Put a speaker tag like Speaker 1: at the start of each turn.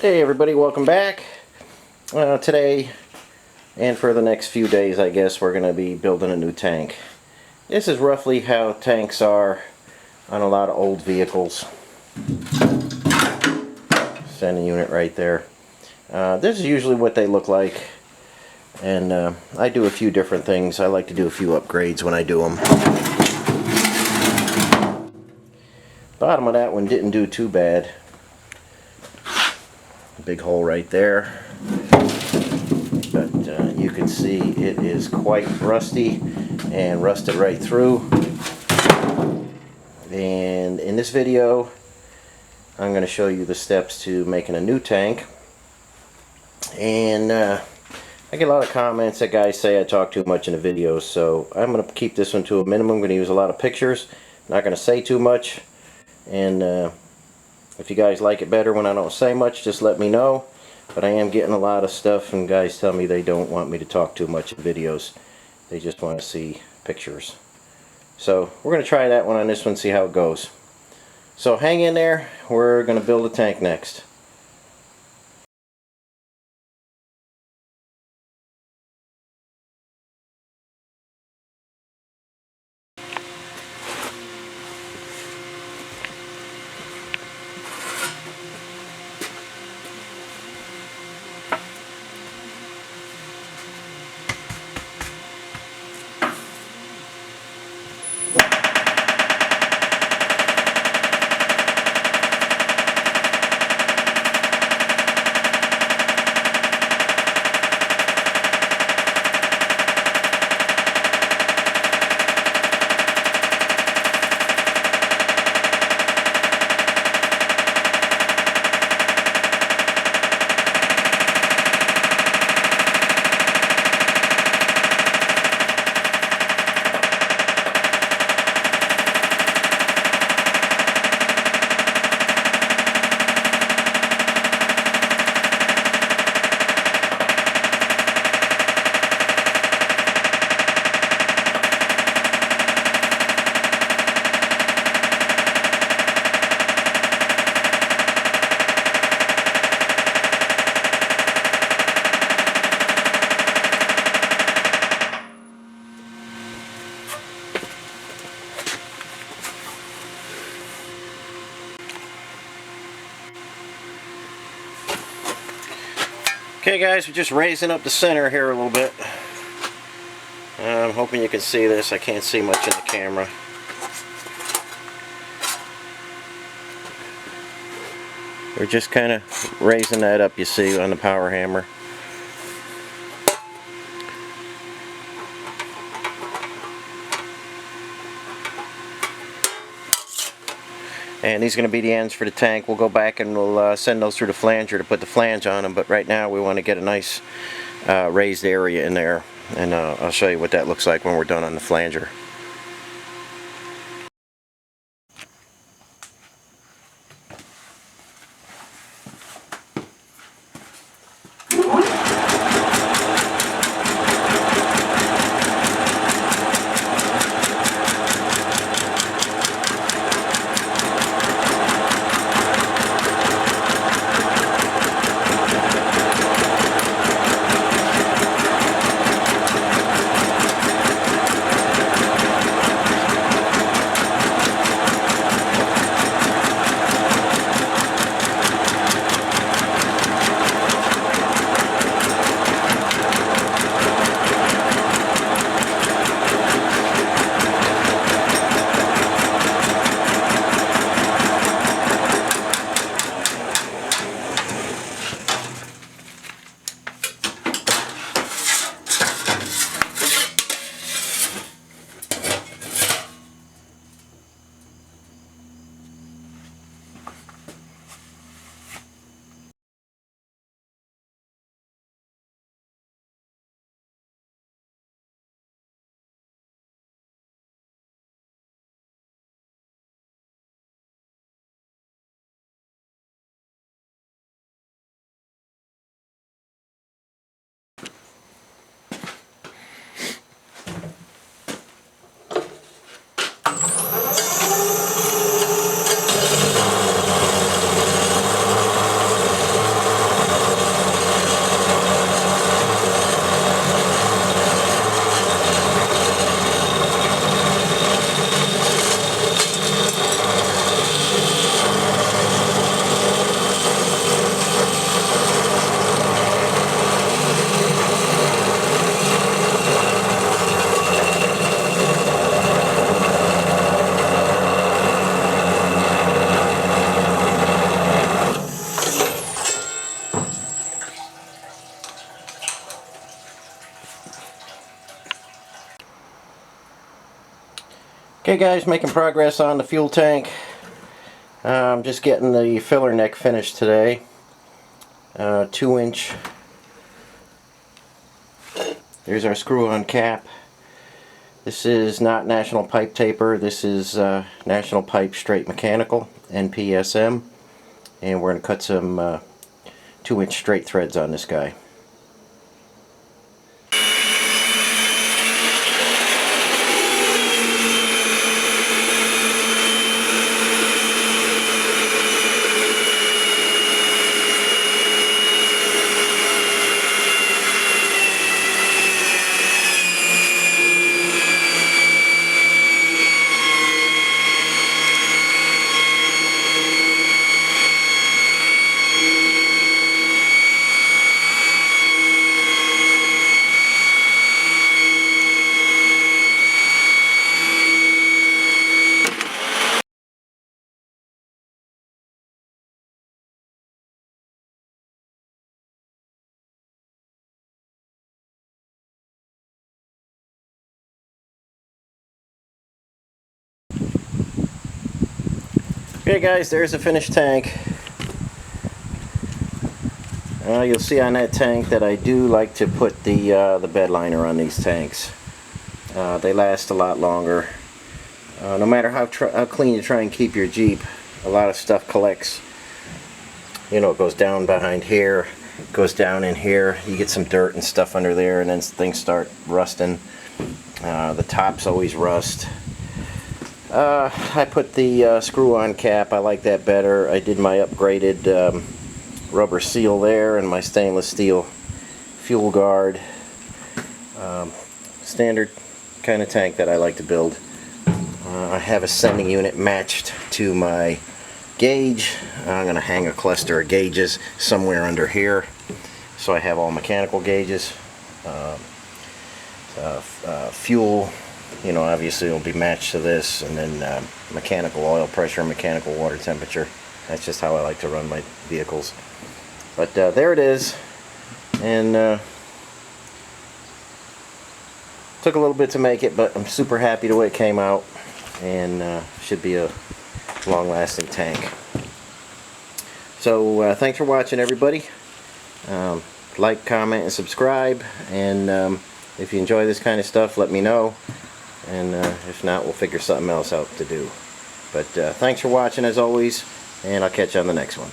Speaker 1: Hey everybody, welcome back. Today and for the next few days, I guess, we're going to be building a new tank. This is roughly how tanks are on a lot of old vehicles. Sending unit right there. This is usually what they look like, and I do a few different things. I like to do a few upgrades when I do them. Bottom of that one didn't do too bad. Big hole right there, but you can see it is quite rusty and rusted right through. And in this video I'm going to show you the steps to making a new tank. And I get a lot of comments that guys say I talk too much in the videos, so I'm going to keep this one to a minimum. I'm going to use a lot of pictures, not going to say too much. And if you guys like it better when I don't say much, just let me know. But I am getting a lot of stuff, and guys tell me they don't want me to talk too much in videos. They just want to see pictures. So we're going to try that one on this one, see how it goes. So hang in there. We're going to build a tank next. Okay guys, we're just raising up the center here a little bit. I'm hoping you can see this. I can't see much in the camera. We're just kind of raising that up, you see, on the power hammer. And these are going to be the ends for the tank. We'll go back and we'll send those through the flanger to put the flange on them. But right now we want to get a nice raised area in there. And I'll show you what that looks like when we're done on the flanger. Okay guys, making progress on the fuel tank. I'm just getting the filler neck finished today. 2-inch. There's our screw-on cap. This is not National Pipe Taper. This is National Pipe Straight Mechanical, NPSM. And we're going to cut some 2-inch straight threads on this guy. Okay guys, there's the finished tank. You'll see on that tank that I do like to put the bed liner on these tanks. They last a lot longer. No matter how clean you try and keep your Jeep, a lot of stuff collects. You know, it goes down behind here, it goes down in here. You get some dirt and stuff under there, and then things start rusting. The tops always rust. I put the screw-on cap. I like that better. I did my upgraded rubber seal there and my stainless steel fuel guard. Standard kind of tank that I like to build. I have a sending unit matched to my gauge. I'm going to hang a cluster of gauges somewhere under here, so I have all mechanical gauges. Fuel, you know, obviously it'll be matched to this, and then mechanical oil pressure, mechanical water temperature. That's just how I like to run my vehicles. But there it is, and took a little bit to make it, but I'm super happy the way it came out, and should be a long-lasting tank. So thanks for watching, everybody. Like, comment, and subscribe, and if you enjoy this kind of stuff, let me know. And if not, we'll figure something else out to do. But thanks for watching as always, and I'll catch you on the next one.